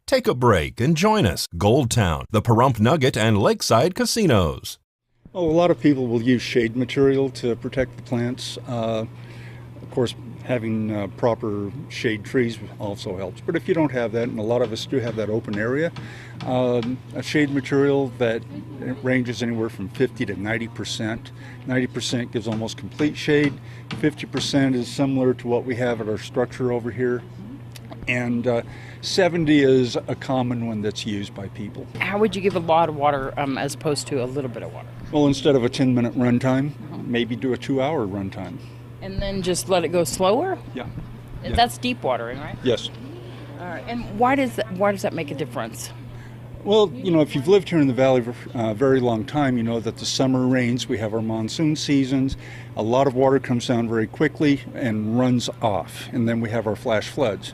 Take a break and join us. Gold Town, the Pahrump Nugget, and Lakeside Casinos. Well, a lot of people will use shade material to protect the plants. Of course, having proper shade trees also helps. But if you don't have that, and a lot of us do have that open area, a shade material that ranges anywhere from 50 to 90%. 90% gives almost complete shade. 50% is similar to what we have at our structure over here. And 70 is a common one that's used by people. How would you give a lot of water as opposed to a little bit of water? Well, instead of a 10-minute run time, maybe do a 2-hour run time. And then just let it go slower? Yeah. That's deep watering, right? Yes. All right. And why does that make a difference? Well, you know, if you've lived here in the valley for a very long time, you know that the summer rains, we have our monsoon seasons, a lot of water comes down very quickly and runs off, and then we have our flash floods.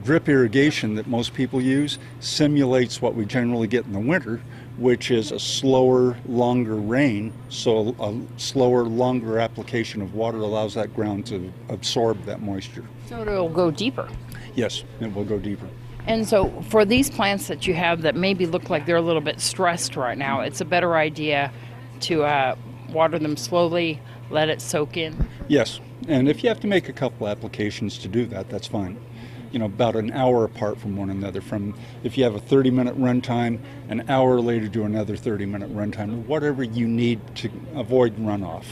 Drip irrigation that most people use simulates what we generally get in the winter, which is a slower, longer rain, so a slower, longer application of water allows that ground to absorb that moisture. So it'll go deeper. Yes, it will go deeper. And so for these plants that you have that maybe look like they're a little bit stressed right now, it's a better idea to water them slowly, let it soak in? Yes, and if you have to make a couple applications to do that, that's fine. You know, about an hour apart from one another. From if you have a 30-minute run time, an hour later do another 30-minute run time, whatever you need to avoid runoff.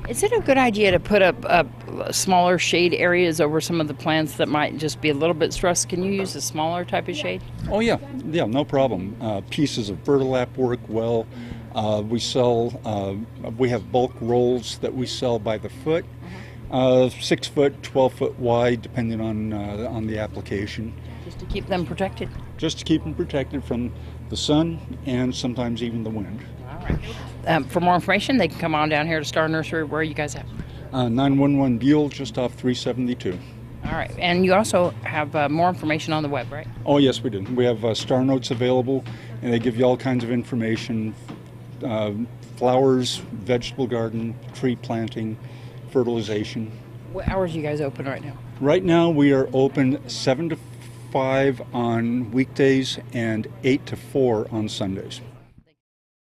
Is it a good idea to put up smaller shade areas over some of the plants that might just be a little bit stressed? Can you use a smaller type of shade? Oh yeah, no problem. Pieces of burlap work well. We sell, we have bulk rolls that we sell by the foot. 6 foot, 12 foot wide, depending on the application. Just to keep them protected? Just to keep them protected from the sun and sometimes even the wind. All right. For more information, they can come on down here to Star Nursery. Where are you guys at? 911 Buell, just off 372. All right. And you also have more information on the web, right? Oh, yes, we do. We have Star Notes available, and they give you all kinds of information, flowers, vegetable garden, tree planting, fertilization. What hours are you guys open right now? Right now we are open 7 to 5 on weekdays and 8 to 4 on Sundays.